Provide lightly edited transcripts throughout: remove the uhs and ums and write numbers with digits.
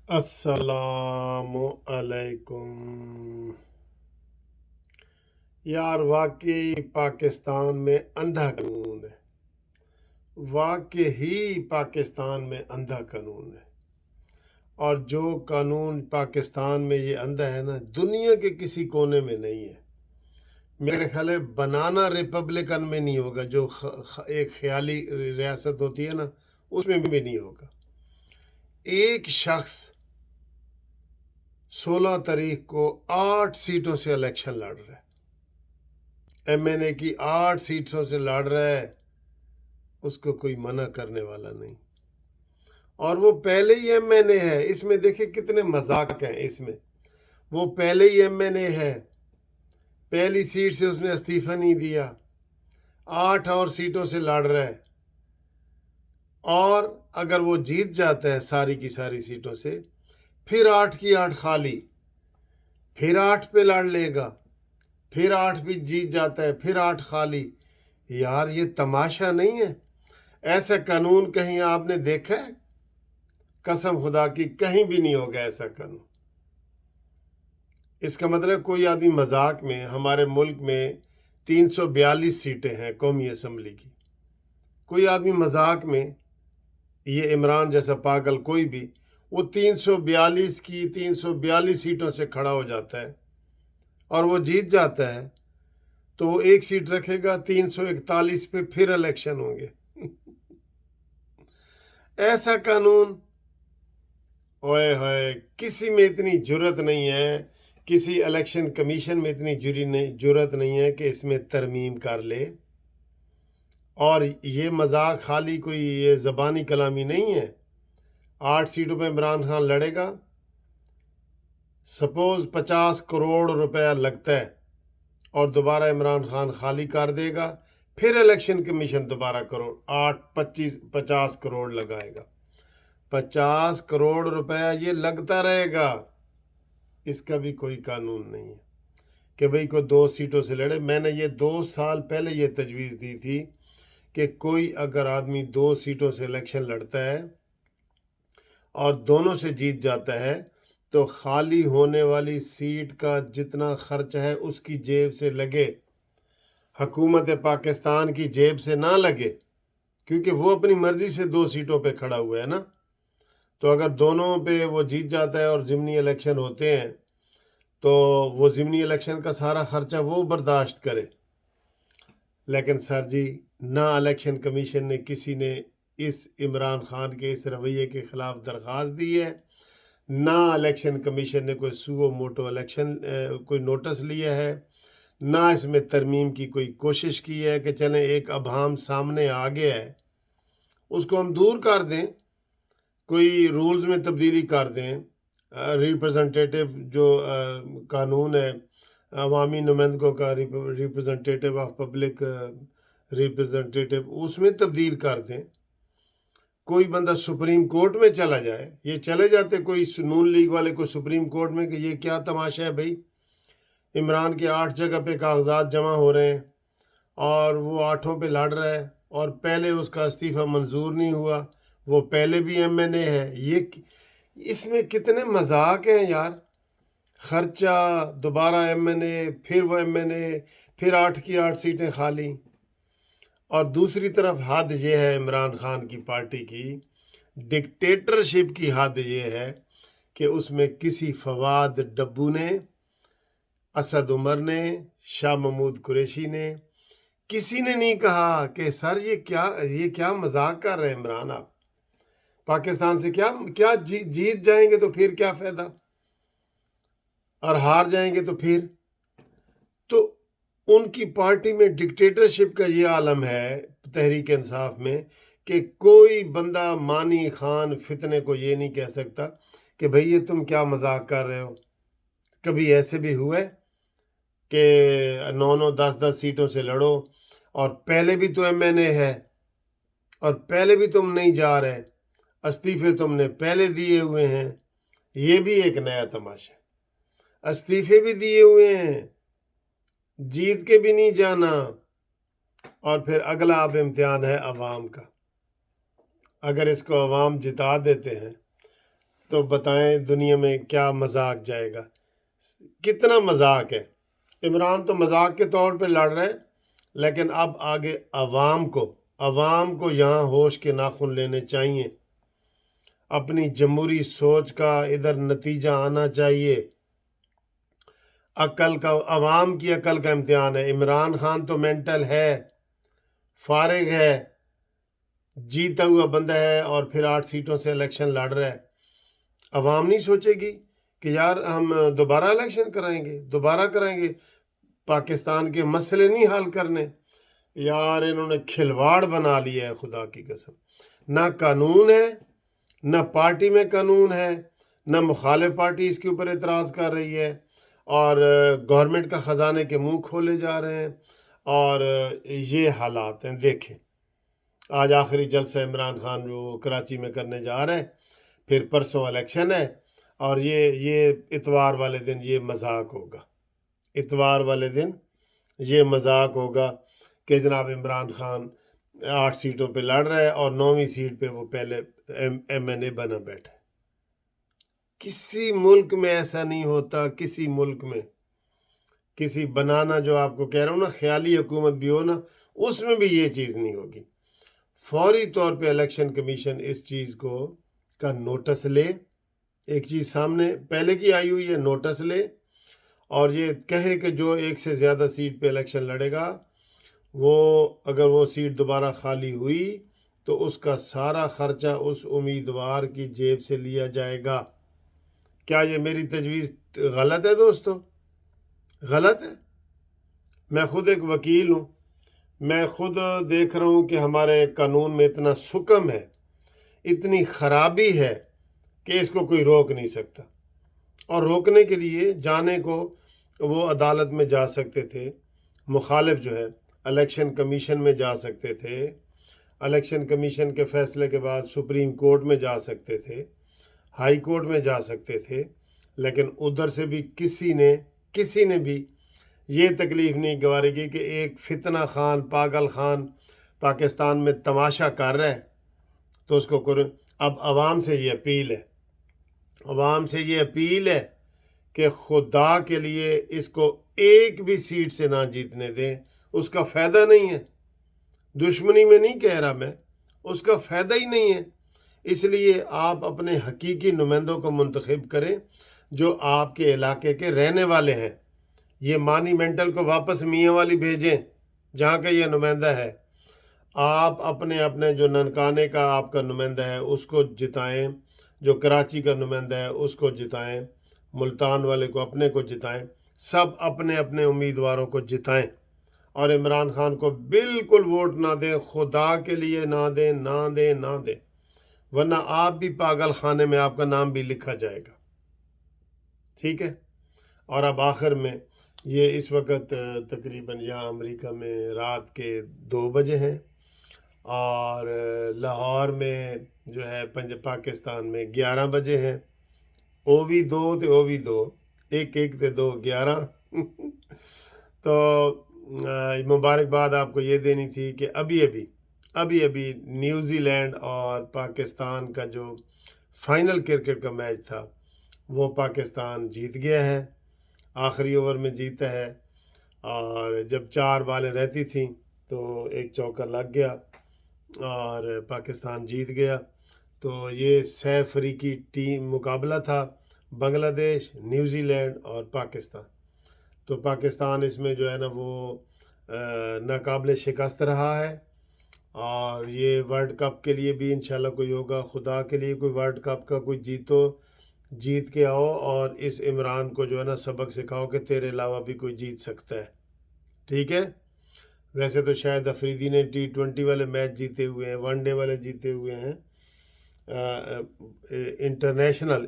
السلام علیکم یار، واقعی پاکستان میں اندھا قانون ہے۔ واقعی پاکستان میں اندھا قانون ہے، اور جو قانون پاکستان میں یہ اندھا ہے نا، دنیا کے کسی کونے میں نہیں ہے۔ میرے خیال ہے بنانا ریپبلکن میں نہیں ہوگا، جو ایک خیالی ریاست ہوتی ہے نا، اس میں بھی نہیں ہوگا۔ ایک شخص 16 تاریخ کو 8 سیٹوں سے الیکشن لڑ رہا ہے، ایم این اے کی 8 سیٹوں سے لڑ رہا ہے، اس کو کوئی منع کرنے والا نہیں، اور وہ پہلے ہی ایم این اے ہے۔ اس میں دیکھیں کتنے مذاق ہیں اس میں۔ وہ پہلے ہی ایم این اے ہے، پہلی سیٹ سے اس نے استعفیٰ نہیں دیا، 8 اور سیٹوں سے لڑ رہا ہے، اور اگر وہ جیت جاتا ہے ساری کی ساری سیٹوں سے، پھر 8 کی 8 خالی، پھر 8 پہ لڑ لے گا، پھر 8 بھی جیت جاتا ہے، پھر 8 خالی۔ یار یہ تماشا نہیں ہے؟ ایسا قانون کہیں آپ نے دیکھا ہے؟ قسم خدا کی کہیں بھی نہیں ہوگا ایسا قانون۔ اس کا مطلب کوئی آدمی مذاق میں، ہمارے ملک میں 342 سیٹیں ہیں قومی اسمبلی کی، کوئی آدمی مذاق میں، یہ عمران جیسا پاگل کوئی بھی، وہ 342 سیٹوں سے کھڑا ہو جاتا ہے اور وہ جیت جاتا ہے، تو وہ ایک سیٹ رکھے گا، 341 پہ پھر الیکشن ہوں گے۔ ایسا قانون، اوئے ہوئے، کسی میں اتنی جرت نہیں ہے، کسی الیکشن کمیشن میں اتنی جرت نہیں ہے کہ اس میں ترمیم کر لے۔ اور یہ مذاق خالی کوئی یہ زبانی کلامی نہیں ہے۔ 8 سیٹوں پہ عمران خان لڑے گا، سپوز 50 کروڑ روپیہ لگتا ہے، اور دوبارہ عمران خان خالی کر دے گا، پھر الیکشن کمیشن دوبارہ 50 کروڑ لگائے گا، 50 کروڑ روپیہ یہ لگتا رہے گا۔ اس کا بھی کوئی قانون نہیں ہے کہ بھئی کو 2 سیٹوں سے لڑے۔ میں نے یہ 2 سال پہلے یہ تجویز دی تھی کہ کوئی اگر آدمی 2 سیٹوں سے الیکشن لڑتا ہے اور دونوں سے جیت جاتا ہے، تو خالی ہونے والی سیٹ کا جتنا خرچ ہے اس کی جیب سے لگے، حکومت پاکستان کی جیب سے نہ لگے، کیونکہ وہ اپنی مرضی سے 2 سیٹوں پہ کھڑا ہوا ہے نا۔ تو اگر دونوں پہ وہ جیت جاتا ہے اور ضمنی الیکشن ہوتے ہیں، تو وہ ضمنی الیکشن کا سارا خرچہ وہ برداشت کرے۔ لیکن سر جی، نہ الیکشن کمیشن نے کسی نے اس عمران خان کے اس رویے کے خلاف درخواست دی ہے، نہ الیکشن کمیشن نے کوئی سو موٹو الیکشن کوئی نوٹس لیا ہے، نہ اس میں ترمیم کی کوئی کوشش کی ہے کہ چلیں ایک ابہام سامنے آ گیا ہے، اس کو ہم دور کر دیں، کوئی رولز میں تبدیلی کر دیں۔ ریپرزنٹیٹیو جو قانون ہے عوامی نمائندگوں کا، ریپرزنٹیٹیو آف پبلک ریپرزنٹیٹیو، اس میں تبدیل کر دیں۔ کوئی بندہ سپریم کورٹ میں چلا جائے، یہ چلے جاتے کوئی نون لیگ والے کو سپریم کورٹ میں کہ یہ کیا تماشا ہے بھائی، عمران کے 8 جگہ پہ کاغذات جمع ہو رہے ہیں اور وہ 8 پہ لڑ رہا ہے، اور پہلے اس کا استعفیٰ منظور نہیں ہوا، وہ پہلے بھی ایم این اے ہے۔ یہ اس میں کتنے مذاق ہیں یار، خرچہ، دوبارہ ایم این اے، پھر وہ ایم این اے، پھر 8 کی 8 سیٹیں خالی۔ اور دوسری طرف حد یہ ہے عمران خان کی پارٹی کی، ڈکٹیٹرشپ کی حد یہ ہے کہ اس میں کسی فواد ڈبو نے، اسد عمر نے، شاہ محمود قریشی نے، کسی نے نہیں کہا کہ سر یہ کیا مذاق کر رہے ہیں عمران، آپ پاکستان سے کیا جیت جائیں گے تو پھر کیا فائدہ، اور ہار جائیں گے تو پھر۔ تو ان کی پارٹی میں ڈکٹیٹرشپ کا یہ عالم ہے تحریک انصاف میں کہ کوئی بندہ مانی خان فتنے کو یہ نہیں کہہ سکتا کہ بھئی یہ تم کیا مذاق کر رہے ہو۔ کبھی ایسے بھی ہوئے کہ 9 10 سیٹوں سے لڑو، اور پہلے بھی تو ایم این اے ہے، اور پہلے بھی تم نہیں جا رہے، استعفے تم نے پہلے دیے ہوئے ہیں۔ یہ بھی ایک نیا تماشا، استعفے بھی دیے ہوئے ہیں، جیت کے بھی نہیں جانا، اور پھر اگلا اب امتحان ہے عوام کا۔ اگر اس کو عوام جتا دیتے ہیں تو بتائیں دنیا میں کیا مذاق جائے گا، کتنا مذاق ہے۔ عمران تو مذاق کے طور پہ لڑ رہے ہیں، لیکن اب آگے عوام کو یہاں ہوش کے ناخن لینے چاہیے، اپنی جمہوری سوچ کا ادھر نتیجہ آنا چاہیے۔ عوام کی عقل کا امتحان ہے۔ عمران خان تو مینٹل ہے، فارغ ہے، جیتا ہوا بندہ ہے، اور پھر 8 سیٹوں سے الیکشن لڑ رہا ہے۔ عوام نہیں سوچے گی کہ یار ہم دوبارہ الیکشن کرائیں گے، پاکستان کے مسئلے نہیں حل کرنے۔ یار انہوں نے کھلواڑ بنا لیا ہے، خدا کی قسم۔ نہ قانون ہے، نہ پارٹی میں قانون ہے، نہ مخالف پارٹی اس کے اوپر اعتراض کر رہی ہے، اور گورنمنٹ کا خزانے کے منہ کھولے جا رہے ہیں، اور یہ حالات ہیں۔ دیکھیں آج آخری جلسہ عمران خان جو کراچی میں کرنے جا رہے ہیں، پھر پرسوں الیکشن ہے، اور یہ اتوار والے دن یہ مذاق ہوگا، اتوار والے دن یہ مذاق ہوگا کہ جناب عمران خان 8 سیٹوں پہ لڑ رہا ہے، اور 9ویں سیٹ پہ وہ پہلے ایم این اے بنا بیٹھا ہے۔ کسی ملک میں ایسا نہیں ہوتا، کسی ملک میں کسی بنانا، جو آپ کو کہہ رہا ہوں نا، خیالی حکومت بھی ہو نا، اس میں بھی یہ چیز نہیں ہوگی۔ فوری طور پہ الیکشن کمیشن اس چیز کا نوٹس لے، ایک چیز سامنے پہلے کی آئی ہوئی ہے، نوٹس لے، اور یہ کہے کہ جو 1 سے زیادہ سیٹ پہ الیکشن لڑے گا، اگر وہ سیٹ دوبارہ خالی ہوئی تو اس کا سارا خرچہ اس امیدوار کی جیب سے لیا جائے گا۔ کیا یہ میری تجویز غلط ہے دوستو؟ غلط ہے؟ میں خود ایک وکیل ہوں، میں خود دیکھ رہا ہوں کہ ہمارے قانون میں اتنا سکم ہے، اتنی خرابی ہے کہ اس کو کوئی روک نہیں سکتا، اور روکنے کے لیے جانے کو وہ عدالت میں جا سکتے تھے، مخالف جو ہے الیکشن کمیشن میں جا سکتے تھے، الیکشن کمیشن کے فیصلے کے بعد سپریم کورٹ میں جا سکتے تھے، ہائی کورٹ میں جا سکتے تھے، لیکن ادھر سے بھی کسی نے بھی یہ تکلیف نہیں گواری کی کہ ایک فتنہ خان، پاگل خان پاکستان میں تماشا کر رہا ہے تو اس کو کریں۔ اب عوام سے یہ اپیل ہے کہ خدا کے لیے اس کو ایک بھی سیٹ سے نہ جیتنے دیں، اس کا فائدہ نہیں ہے، دشمنی میں نہیں کہہ رہا میں، اس کا فائدہ ہی نہیں ہے۔ اس لیے آپ اپنے حقیقی نمائندوں کو منتخب کریں جو آپ کے علاقے کے رہنے والے ہیں۔ یہ مانی مینٹل کو واپس میاں والی بھیجیں جہاں کا یہ نمائندہ ہے۔ آپ اپنے جو ننکانے کا آپ کا نمائندہ ہے اس کو جتائیں، جو کراچی کا نمائندہ ہے اس کو جتائیں، ملتان والے کو اپنے کو جتائیں، سب اپنے اپنے امیدواروں کو جتائیں، اور عمران خان کو بالکل ووٹ نہ دیں، خدا کے لیے نہ دیں، ورنہ آپ بھی پاگل خانے میں آپ کا نام بھی لکھا جائے گا۔ ٹھیک ہے؟ اور اب آخر میں یہ اس وقت تقریباً یہاں امریکہ میں رات کے 2 بجے ہیں، اور لاہور میں جو ہے پاکستان میں 11 بجے ہیں۔ او بھی 2 ایک تے 2 11 تو مبارکباد آپ کو یہ دینی تھی کہ ابھی نیوزی لینڈ اور پاکستان کا جو فائنل کرکٹ کا میچ تھا وہ پاکستان جیت گیا ہے، آخری اوور میں جیتا ہے، اور جب 4 بالیں رہتی تھیں تو ایک چوکا لگ گیا اور پاکستان جیت گیا۔ تو یہ 6 فریقی ٹیم مقابلہ تھا، بنگلہ دیش، نیوزی لینڈ اور پاکستان۔ تو پاکستان اس میں جو ہے نا وہ ناقابل شکست رہا ہے، اور یہ ورلڈ کپ کے لیے بھی انشاءاللہ کوئی ہوگا، خدا کے لیے کوئی ورلڈ کپ کا کوئی جیت کے آؤ، اور اس عمران کو جو ہے نا سبق سکھاؤ کہ تیرے علاوہ بھی کوئی جیت سکتا ہے۔ ٹھیک ہے؟ ویسے تو شاہد افریدی نے T20 والے میچ جیتے ہوئے ہیں، ون ڈے والے جیتے ہوئے ہیں، انٹرنیشنل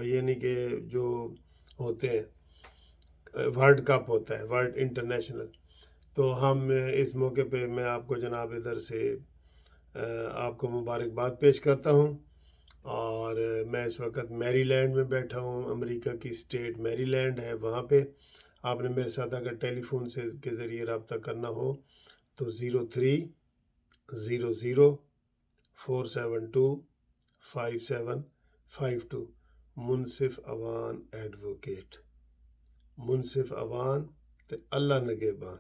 یعنی کہ جو ہوتے ہیں ورلڈ کپ ہوتا ہے، ورلڈ انٹرنیشنل۔ تو ہم اس موقع پہ میں آپ کو جناب ادھر سے آپ کو مبارکباد پیش کرتا ہوں، اور میں اس وقت میری لینڈ میں بیٹھا ہوں، امریکہ کی اسٹیٹ میری لینڈ ہے، وہاں پہ آپ نے میرے ساتھ اگر ٹیلی فون کے ذریعے رابطہ کرنا ہو تو 0300 472 57 52 منصف اوان ایڈوکیٹ، منصف اوان تے اللہ نگہبان۔